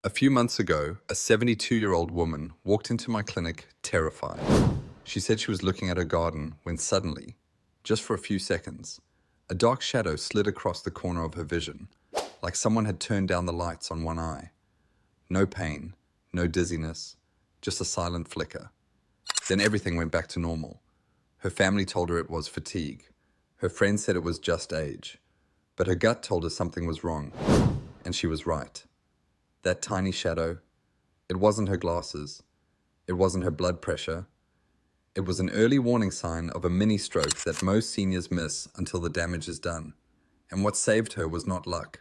A few months ago, a 72-year-old woman walked into my clinic terrified. She said she was looking at her garden when suddenly, just for a few seconds, a dark shadow slid across the corner of her vision, like someone had turned down the lights on one eye. No pain, no dizziness, just a silent flicker. Then everything went back to normal. Her family told her it was fatigue. Her friends said it was just age. But her gut told her something was wrong, and she was right. That tiny shadow, it wasn't her glasses, it wasn't her blood pressure. It was an early warning sign of a mini stroke that most seniors miss until the damage is done. And what saved her was not luck.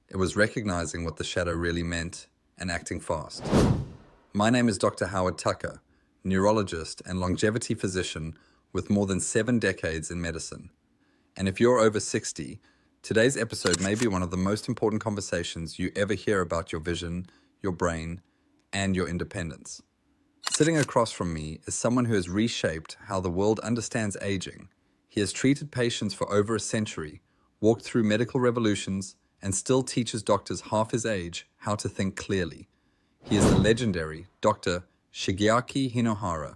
It was recognizing what the shadow really meant and acting fast. My name is Dr. Howard Tucker, neurologist and longevity physician with more than 7 decades in medicine. And if you're over 60, today's episode may be one of the most important conversations you ever hear about your vision, your brain, and your independence. Sitting across from me is someone who has reshaped how the world understands aging. He has treated patients for over a century, walked through medical revolutions, and still teaches doctors half his age how to think clearly. He is the legendary Dr. Shigeaki Hinohara,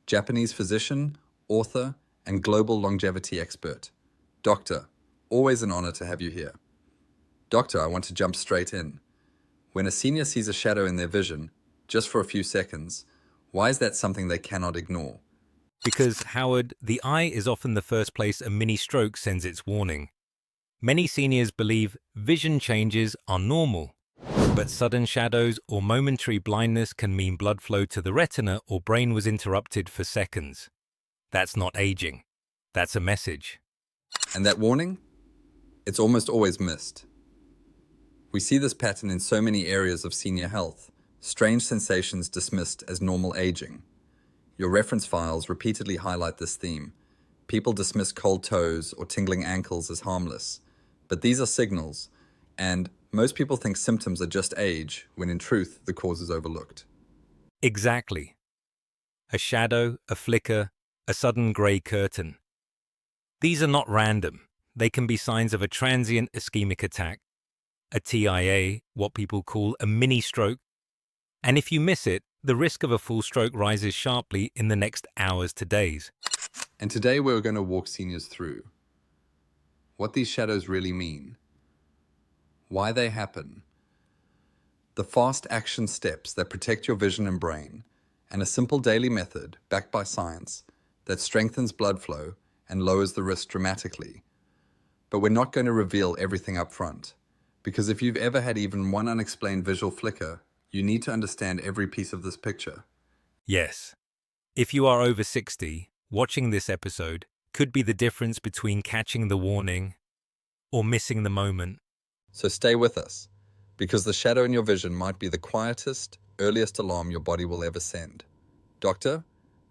Japanese physician, author, and global longevity expert. Doctor, always an honor to have you here. Doctor, I want to jump straight in. When a senior sees a shadow in their vision, just for a few seconds, why is that something they cannot ignore? Because, Howard, the eye is often the first place a mini stroke sends its warning. Many seniors believe vision changes are normal, but sudden shadows or momentary blindness can mean blood flow to the retina or brain was interrupted for seconds. That's not aging. That's a message. And that warning? It's almost always missed. We see this pattern in so many areas of senior health, strange sensations dismissed as normal aging. Your reference files repeatedly highlight this theme. People dismiss cold toes or tingling ankles as harmless, but these are signals, and most people think symptoms are just age, when in truth, the cause is overlooked. Exactly. A shadow, a flicker, a sudden grey curtain. These are not random. They can be signs of a transient ischemic attack, a TIA, what people call a mini stroke, and if you miss it, the risk of a full stroke rises sharply in the next hours to days. And today we're going to walk seniors through what these shadows really mean, why they happen, the fast action steps that protect your vision and brain, and a simple daily method backed by science that strengthens blood flow and lowers the risk dramatically. But we're not going to reveal everything up front, because if you've ever had even one unexplained visual flicker, you need to understand every piece of this picture. Yes. If you are over 60, watching this episode could be the difference between catching the warning or missing the moment. So stay with us, because the shadow in your vision might be the quietest, earliest alarm your body will ever send. Doctor,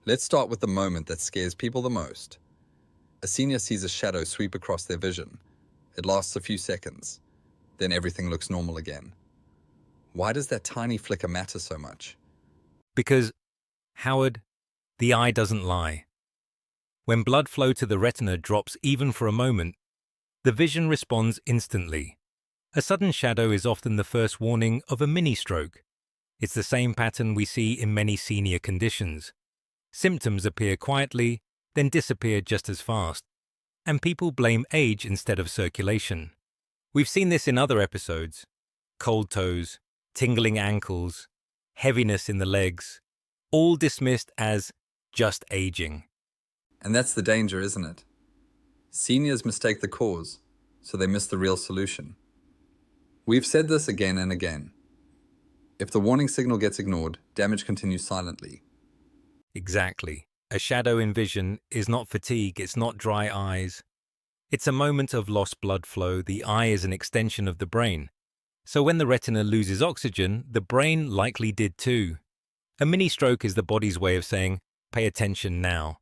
let's start with the moment that scares people the most. A senior sees a shadow sweep across their vision. It lasts a few seconds. Then everything looks normal again. Why does that tiny flicker matter so much? Because, Howard, the eye doesn't lie. When blood flow to the retina drops even for a moment, the vision responds instantly. A sudden shadow is often the first warning of a mini stroke. It's the same pattern we see in many senior conditions. Symptoms appear quietly, then disappear just as fast, and people blame age instead of circulation. We've seen this in other episodes: cold toes, tingling ankles, heaviness in the legs, all dismissed as just aging. And that's the danger, isn't it? Seniors mistake the cause, so they miss the real solution. We've said this again and again. If the warning signal gets ignored, damage continues silently. Exactly. A shadow in vision is not fatigue, it's not dry eyes. It's a moment of lost blood flow. The eye is an extension of the brain. So when the retina loses oxygen, the brain likely did too. A mini stroke is the body's way of saying, pay attention now.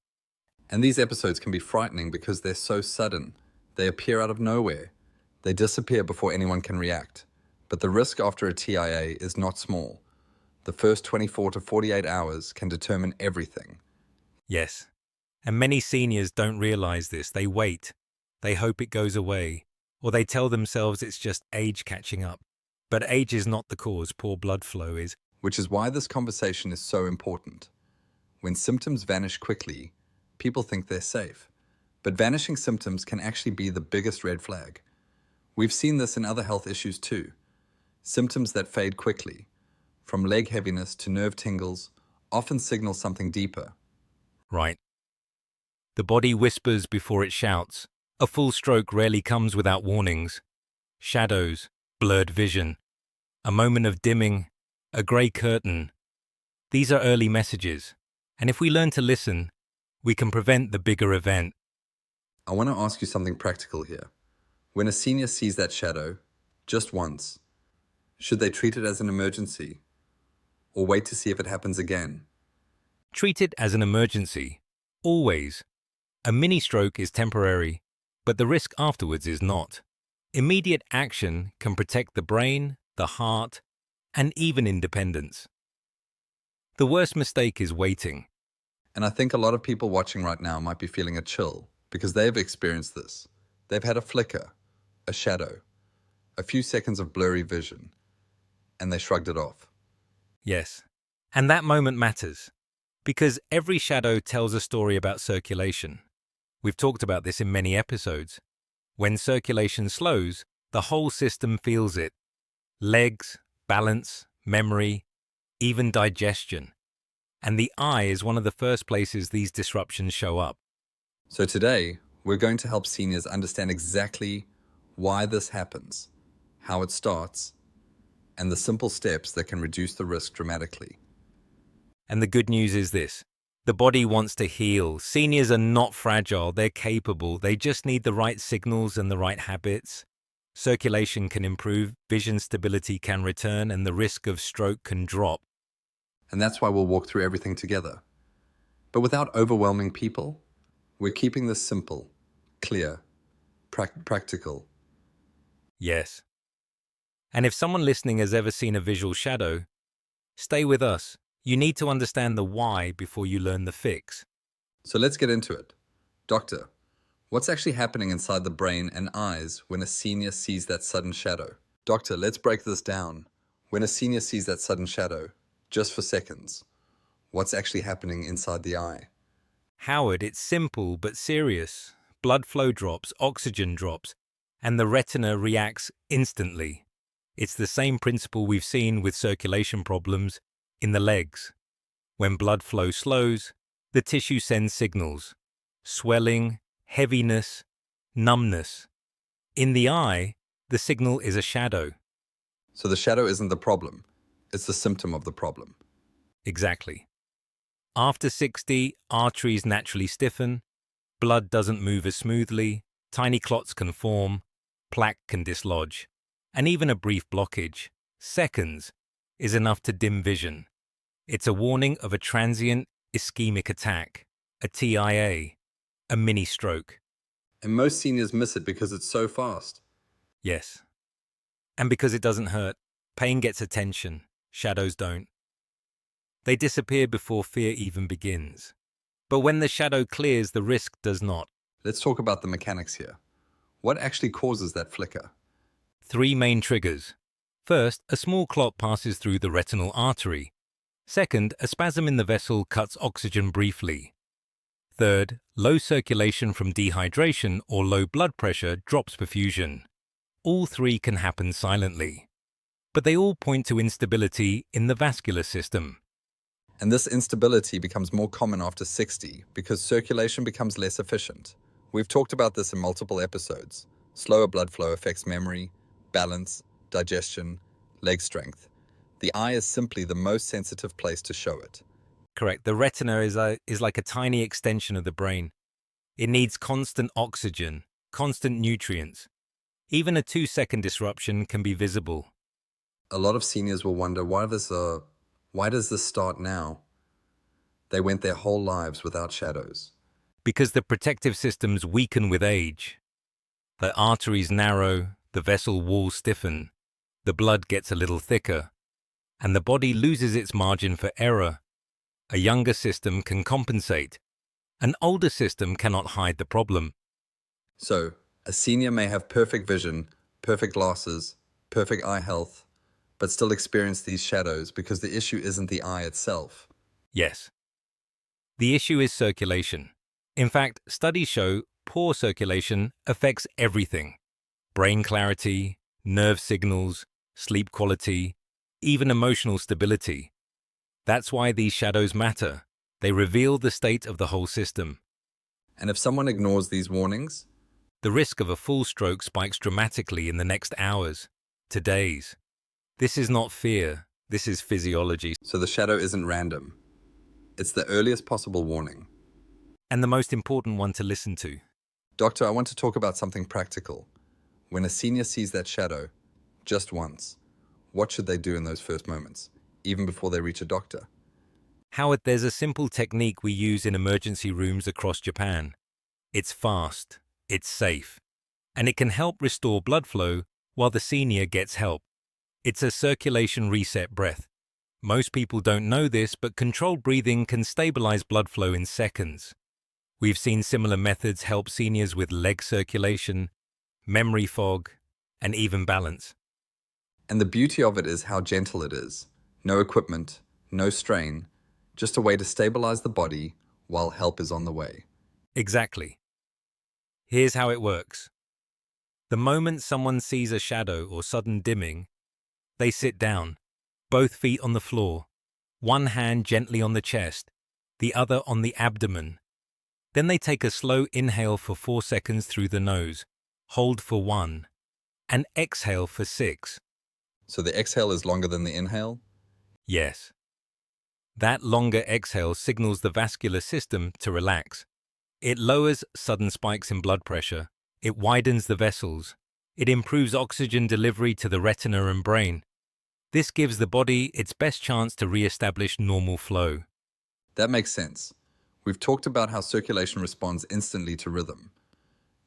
And these episodes can be frightening because they're so sudden. They appear out of nowhere. They disappear before anyone can react. But the risk after a TIA is not small. The first 24 to 48 hours can determine everything. Yes. And many seniors don't realize this. They wait. They hope it goes away. Or they tell themselves it's just age catching up. But age is not the cause, poor blood flow is. Which is why this conversation is so important. When symptoms vanish quickly, people think they're safe. But vanishing symptoms can actually be the biggest red flag. We've seen this in other health issues too. Symptoms that fade quickly, from leg heaviness to nerve tingles, often signal something deeper. Right. The body whispers before it shouts. A full stroke rarely comes without warnings. Shadows, blurred vision, a moment of dimming, a grey curtain. These are early messages, and if we learn to listen, we can prevent the bigger event. I want to ask you something practical here. When a senior sees that shadow, just once, should they treat it as an emergency or wait to see if it happens again? Treat it as an emergency, always. A mini-stroke is temporary, but the risk afterwards is not. Immediate action can protect the brain, the heart, and even independence. The worst mistake is waiting. And I think a lot of people watching right now might be feeling a chill because they've experienced this. They've had a flicker, a shadow, a few seconds of blurry vision, and they shrugged it off. Yes, and that moment matters, because every shadow tells a story about circulation. We've talked about this in many episodes. When circulation slows, the whole system feels it. Legs, balance, memory, even digestion. And the eye is one of the first places these disruptions show up. So today, we're going to help seniors understand exactly why this happens, how it starts, and the simple steps that can reduce the risk dramatically. And the good news is this. The body wants to heal. Seniors are not fragile, they're capable. They just need the right signals and the right habits. Circulation can improve, vision stability can return, and the risk of stroke can drop. And that's why we'll walk through everything together. But without overwhelming people, we're keeping this simple, clear, practical. Yes. And if someone listening has ever seen a visual shadow, stay with us. You need to understand the why before you learn the fix. So let's get into it. Doctor, what's actually happening inside the brain and eyes when a senior sees that sudden shadow? Doctor, let's break this down. When a senior sees that sudden shadow, just for seconds, what's actually happening inside the eye? Howard, it's simple but serious. Blood flow drops, oxygen drops, and the retina reacts instantly. It's the same principle we've seen with circulation problems in the legs. When blood flow slows, the tissue sends signals. Swelling, heaviness, numbness. In the eye, the signal is a shadow. So the shadow isn't the problem, it's the symptom of the problem. Exactly. After 60, arteries naturally stiffen, blood doesn't move as smoothly, tiny clots can form, plaque can dislodge, and even a brief blockage, seconds, is enough to dim vision. It's a warning of a transient ischemic attack, a TIA, a mini-stroke. And most seniors miss it because it's so fast. Yes. And because it doesn't hurt, pain gets attention, shadows don't. They disappear before fear even begins. But when the shadow clears, the risk does not. Let's talk about the mechanics here. What actually causes that flicker? 3 main triggers. First, a small clot passes through the retinal artery. Second, a spasm in the vessel cuts oxygen briefly. Third, low circulation from dehydration or low blood pressure drops perfusion. All 3 can happen silently. But they all point to instability in the vascular system. And this instability becomes more common after 60 because circulation becomes less efficient. We've talked about this in multiple episodes. Slower blood flow affects memory, balance, digestion, leg strength. The eye is simply the most sensitive place to show it. Correct. The retina is like a tiny extension of the brain. It needs constant oxygen, constant nutrients. Even a 2-second disruption can be visible. A lot of seniors will wonder, why does this start now? They went their whole lives without shadows. Because the protective systems weaken with age. The arteries narrow, the vessel walls stiffen, the blood gets a little thicker, and the body loses its margin for error. A younger system can compensate. An older system cannot hide the problem. So, a senior may have perfect vision, perfect glasses, perfect eye health, but still experience these shadows because the issue isn't the eye itself. Yes. The issue is circulation. In fact, studies show poor circulation affects everything: brain clarity, nerve signals, sleep quality, even emotional stability. That's why these shadows matter. They reveal the state of the whole system. And if someone ignores these warnings, The risk of a full stroke spikes dramatically in the next hours to days. This is not fear, this is physiology. so the shadow isn't random. It's the earliest possible warning. And the most important one to listen to. Doctor, I want to talk about something practical. When a senior sees that shadow, just once, what should they do in those first moments, even before they reach a doctor? Howard, there's a simple technique we use in emergency rooms across Japan. It's fast, it's safe, and it can help restore blood flow while the senior gets help. It's a circulation reset breath. Most people don't know this, but controlled breathing can stabilize blood flow in seconds. We've seen similar methods help seniors with leg circulation, memory fog, and even balance. And the beauty of it is how gentle it is. No equipment, no strain, just a way to stabilize the body while help is on the way. Exactly. Here's how it works. The moment someone sees a shadow or sudden dimming, they sit down, both feet on the floor, one hand gently on the chest, the other on the abdomen. Then they take a slow inhale for 4 seconds through the nose, hold for 1, and exhale for 6. So the exhale is longer than the inhale? Yes. That longer exhale signals the vascular system to relax. It lowers sudden spikes in blood pressure, it widens the vessels, it improves oxygen delivery to the retina and brain. This gives the body its best chance to re-establish normal flow. That makes sense. We've talked about how circulation responds instantly to rhythm.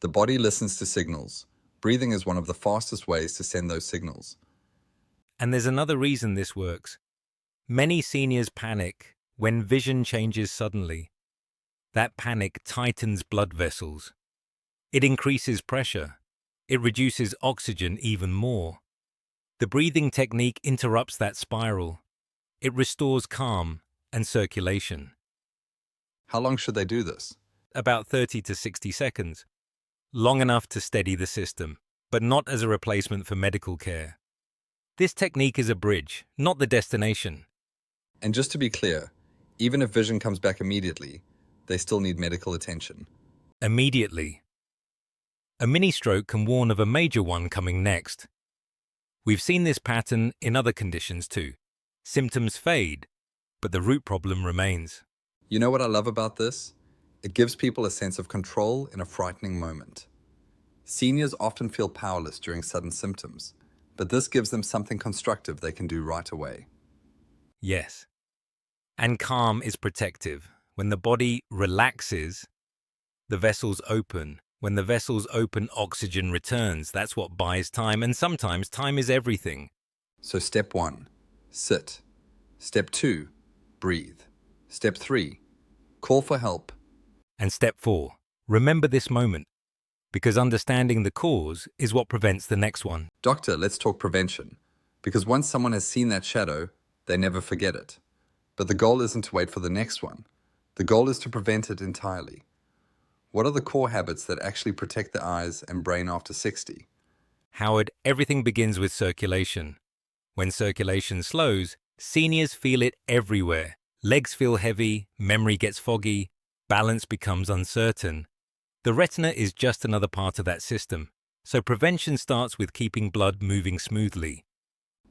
The body listens to signals. Breathing is one of the fastest ways to send those signals. And there's another reason this works. Many seniors panic when vision changes suddenly. That panic tightens blood vessels. It increases pressure. It reduces oxygen even more. The breathing technique interrupts that spiral. It restores calm and circulation. How long should they do this? About 30 to 60 seconds. Long enough to steady the system, but not as a replacement for medical care. This technique is a bridge, not the destination. And just to be clear, even if vision comes back immediately, they still need medical attention. Immediately. A mini stroke can warn of a major one coming next. We've seen this pattern in other conditions too. Symptoms fade, but the root problem remains. You know what I love about this? It gives people a sense of control in a frightening moment. Seniors often feel powerless during sudden symptoms, but this gives them something constructive they can do right away. Yes. And calm is protective. When the body relaxes, the vessels open. When the vessels open, oxygen returns. That's what buys time, and sometimes time is everything. So step 1, sit. Step 2, breathe. Step 3, call for help. And step 4, remember this moment, because understanding the cause is what prevents the next one. Doctor, let's talk prevention. Because once someone has seen that shadow, they never forget it. But the goal isn't to wait for the next one. The goal is to prevent it entirely. What are the core habits that actually protect the eyes and brain after 60? Howard, everything begins with circulation. When circulation slows, seniors feel it everywhere. Legs feel heavy, memory gets foggy, balance becomes uncertain. The retina is just another part of that system, so prevention starts with keeping blood moving smoothly.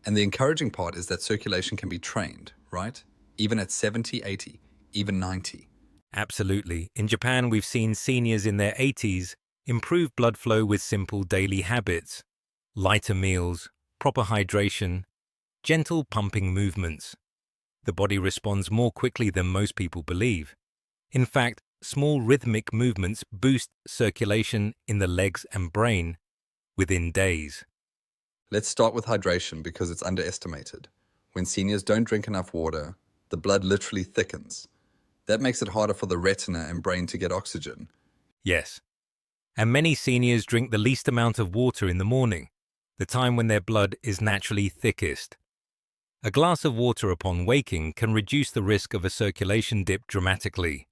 And the encouraging part is that circulation can be trained, right? Even at 70, 80, even 90. Absolutely. In Japan, we've seen seniors in their 80s improve blood flow with simple daily habits: lighter meals, proper hydration, gentle pumping movements. The body responds more quickly than most people believe. In fact, small rhythmic movements boost circulation in the legs and brain within days. Let's start with hydration because it's underestimated. When seniors don't drink enough water, the blood literally thickens. That makes it harder for the retina and brain to get oxygen. Yes. And many seniors drink the least amount of water in the morning, the time when their blood is naturally thickest. A glass of water upon waking can reduce the risk of a circulation dip dramatically.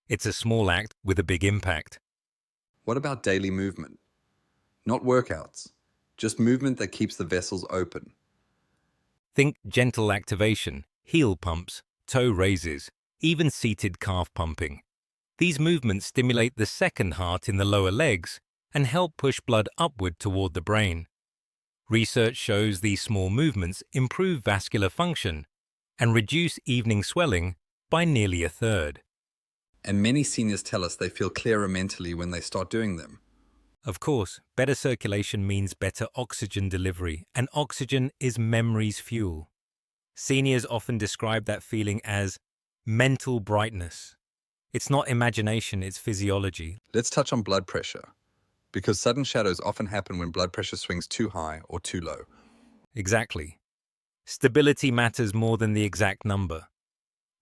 It's a small act with a big impact. What about daily movement? Not workouts, just movement that keeps the vessels open. Think gentle activation, heel pumps, toe raises, even seated calf pumping. These movements stimulate the second heart in the lower legs and help push blood upward toward the brain. Research shows these small movements improve vascular function and reduce evening swelling by nearly a third. And many seniors tell us they feel clearer mentally when they start doing them. Of course, better circulation means better oxygen delivery, and oxygen is memory's fuel. Seniors often describe that feeling as mental brightness. It's not imagination, it's physiology. Let's touch on blood pressure, because sudden shadows often happen when blood pressure swings too high or too low. Exactly. Stability matters more than the exact number.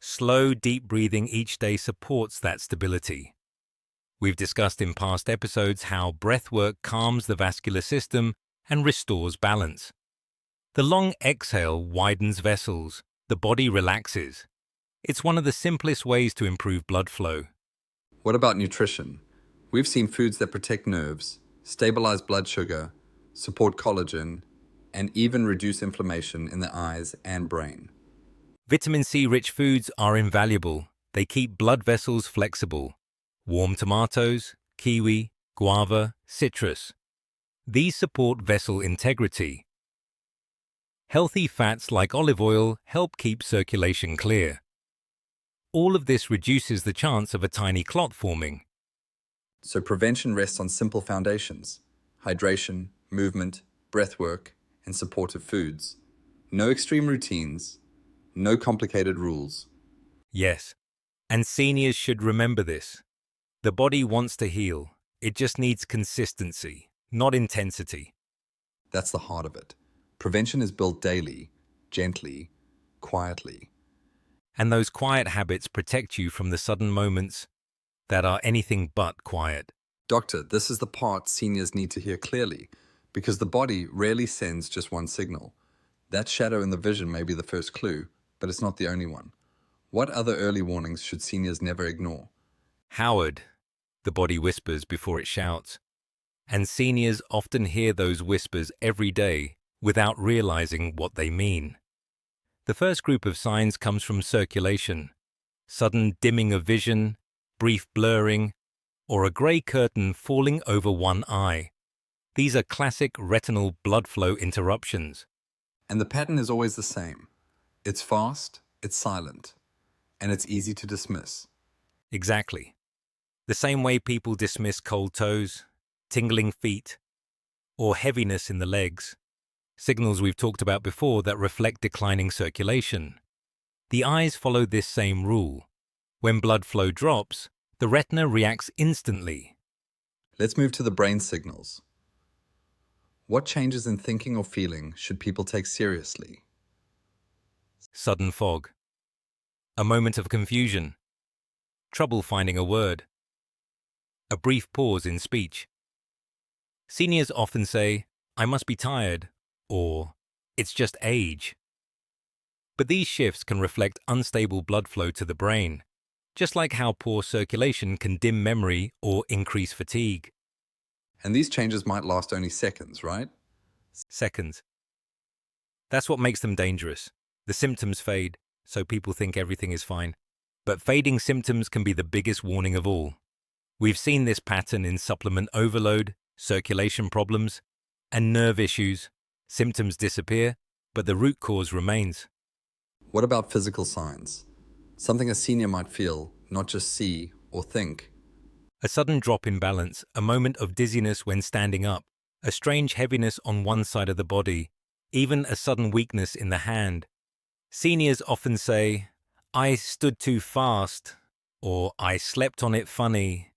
Slow, deep breathing each day supports that stability. We've discussed in past episodes how breathwork calms the vascular system and restores balance. The long exhale widens vessels, the body relaxes. It's one of the simplest ways to improve blood flow. What about nutrition? We've seen foods that protect nerves, stabilize blood sugar, support collagen, and even reduce inflammation in the eyes and brain. Vitamin C-rich foods are invaluable. They keep blood vessels flexible. Warm tomatoes, kiwi, guava, citrus. These support vessel integrity. Healthy fats like olive oil help keep circulation clear. All of this reduces the chance of a tiny clot forming. So prevention rests on simple foundations: hydration, movement, breathwork, and supportive foods. No extreme routines, no complicated rules. Yes, and seniors should remember this. The body wants to heal. It just needs consistency, not intensity. That's the heart of it. Prevention is built daily, gently, quietly. And those quiet habits protect you from the sudden moments that are anything but quiet. Doctor, this is the part seniors need to hear clearly, because the body rarely sends just one signal. That shadow in the vision may be the first clue, but it's not the only one. What other early warnings should seniors never ignore? Howard, the body whispers before it shouts. And seniors often hear those whispers every day without realizing what they mean. The first group of signs comes from circulation: sudden dimming of vision, brief blurring, or a grey curtain falling over one eye. These are classic retinal blood flow interruptions. And the pattern is always the same. It's fast, it's silent, and it's easy to dismiss. Exactly. The same way people dismiss cold toes, tingling feet, or heaviness in the legs. Signals we've talked about before that reflect declining circulation. The eyes follow this same rule. When blood flow drops, the retina reacts instantly. Let's move to the brain signals. What changes in thinking or feeling should people take seriously? Sudden fog. A moment of confusion. Trouble finding a word. A brief pause in speech. Seniors often say, "I must be tired," or "It's just age." But these shifts can reflect unstable blood flow to the brain, just like how poor circulation can dim memory or increase fatigue. And these changes might last only seconds, right? Seconds. That's what makes them dangerous. The symptoms fade, so people think everything is fine. But fading symptoms can be the biggest warning of all. We've seen this pattern in supplement overload, circulation problems, and nerve issues. Symptoms disappear, but the root cause remains. What about physical signs? Something a senior might feel, not just see or think. A sudden drop in balance, a moment of dizziness when standing up, a strange heaviness on one side of the body, even a sudden weakness in the hand. Seniors often say, "I stood too fast," or "I slept on it funny."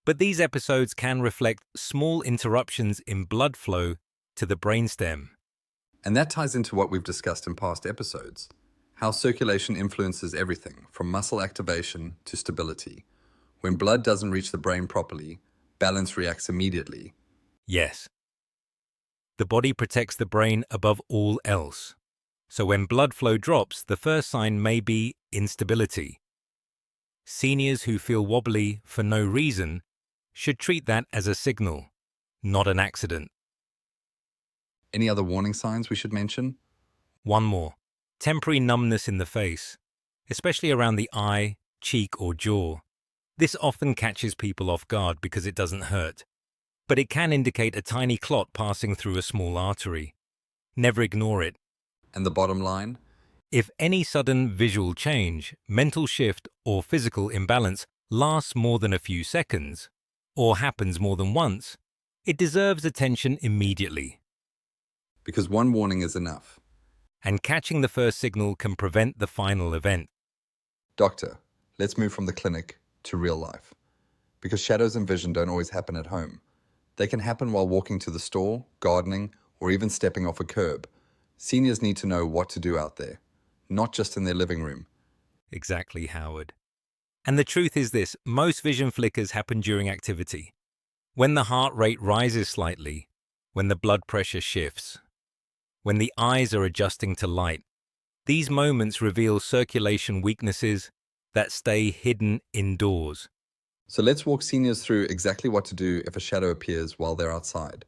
But these episodes can reflect small interruptions in blood flow to the brainstem. And that ties into what we've discussed in past episodes: how circulation influences everything from muscle activation to stability. When blood doesn't reach the brain properly, balance reacts immediately. Yes. The body protects the brain above all else. So when blood flow drops, the first sign may be instability. Seniors who feel wobbly for no reason should treat that as a signal, not an accident. Any other warning signs we should mention? One more. Temporary numbness in the face, especially around the eye, cheek, or jaw. This often catches people off guard because it doesn't hurt, but it can indicate a tiny clot passing through a small artery. Never ignore it. And the bottom line? If any sudden visual change, mental shift, or physical imbalance lasts more than a few seconds, or happens more than once, it deserves attention immediately. Because one warning is enough. And catching the first signal can prevent the final event. Doctor, let's move from the clinic to real life. Because shadows and vision don't always happen at home. They can happen while walking to the store, gardening, or even stepping off a curb. Seniors need to know what to do out there, not just in their living room. Exactly, Howard. And the truth is this, most vision flickers happen during activity. When the heart rate rises slightly, when the blood pressure shifts, when the eyes are adjusting to light. These moments reveal circulation weaknesses that stay hidden indoors. So let's walk seniors through exactly what to do if a shadow appears while they're outside.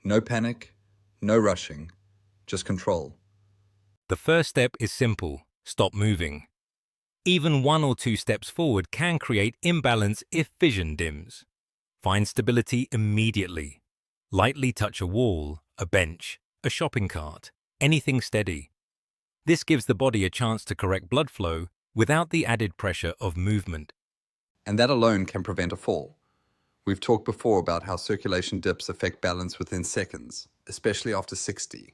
No panic, no rushing, just control. The first step is simple: stop moving. Even 1 or 2 steps forward can create imbalance if vision dims. Find stability immediately. Lightly touch a wall, a bench, a shopping cart, anything steady. This gives the body a chance to correct blood flow without the added pressure of movement. And that alone can prevent a fall. We've talked before about how circulation dips affect balance within seconds, especially after 60.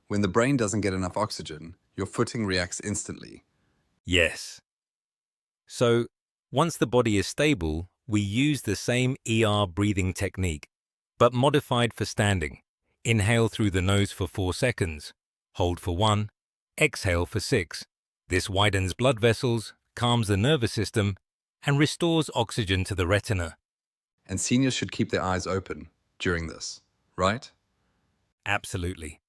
When the brain doesn't get enough oxygen, your footing reacts instantly. Yes. So, once the body is stable, we use the same ER breathing technique, but modified for standing. Inhale through the nose for 4 seconds, hold for 1, exhale for 6. This widens blood vessels, calms the nervous system, and restores oxygen to the retina. And seniors should keep their eyes open during this, right? Absolutely.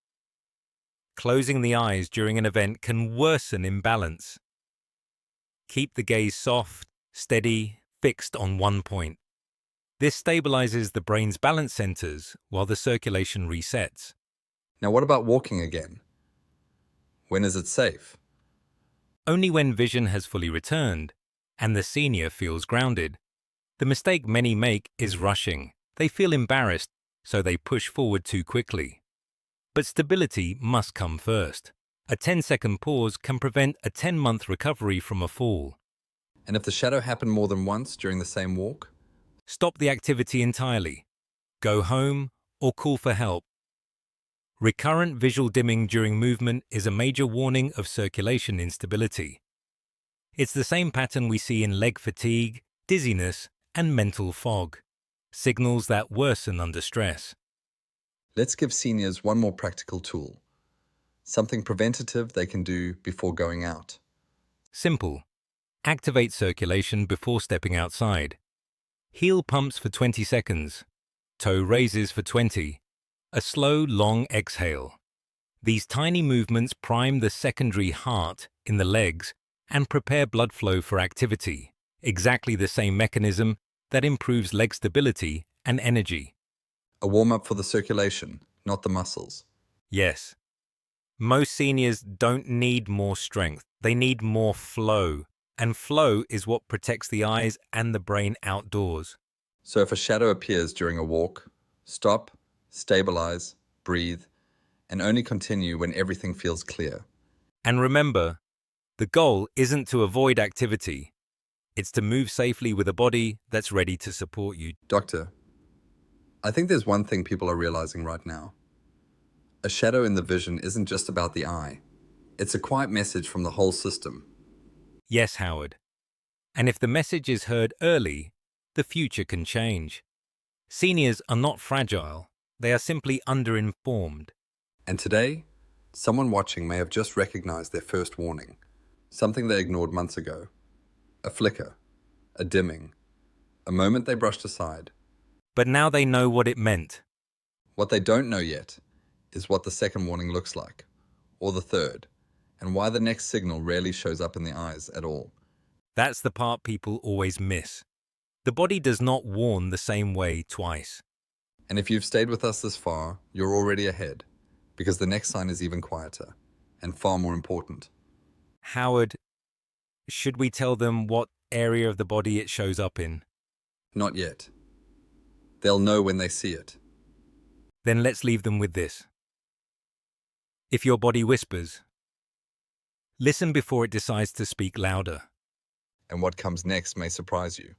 Closing the eyes during an event can worsen imbalance. Keep the gaze soft, steady, fixed on one point. This stabilizes the brain's balance centers while the circulation resets. Now what about walking again? When is it safe? Only when vision has fully returned and the senior feels grounded. The mistake many make is rushing. They feel embarrassed, so they push forward too quickly. But stability must come first. A 10-second pause can prevent a 10-month recovery from a fall. And if the shadow happened more than once during the same walk? Stop the activity entirely. Go home or call for help. Recurrent visual dimming during movement is a major warning of circulation instability. It's the same pattern we see in leg fatigue, dizziness, and mental fog, signals that worsen under stress. Let's give seniors one more practical tool. Something preventative they can do before going out. Simple. Activate circulation before stepping outside. Heel pumps for 20 seconds. Toe raises for 20. A slow, long exhale. These tiny movements prime the secondary heart in the legs and prepare blood flow for activity. Exactly the same mechanism that improves leg stability and energy. A warm-up for the circulation, not the muscles. Yes. Most seniors don't need more strength. They need more flow. And flow is what protects the eyes and the brain outdoors. So if a shadow appears during a walk, stop, stabilize, breathe, and only continue when everything feels clear. And remember, the goal isn't to avoid activity. It's to move safely with a body that's ready to support you. Doctor, I think there's one thing people are realizing right now. A shadow in the vision isn't just about the eye. It's a quiet message from the whole system. Yes, Howard. And if the message is heard early, the future can change. Seniors are not fragile. They are simply underinformed. And today, someone watching may have just recognized their first warning. Something they ignored months ago. A flicker, a dimming, a moment they brushed aside. But now they know what it meant. What they don't know yet is what the second warning looks like, or the third. and why the next signal rarely shows up in the eyes at all. That's the part people always miss. The body does not warn the same way twice. And if you've stayed with us this far, you're already ahead, because the next sign is even quieter and far more important. Howard, should we tell them what area of the body it shows up in? Not yet. They'll know when they see it. Then let's leave them with this. If your body whispers, listen before it decides to speak louder. And what comes next may surprise you.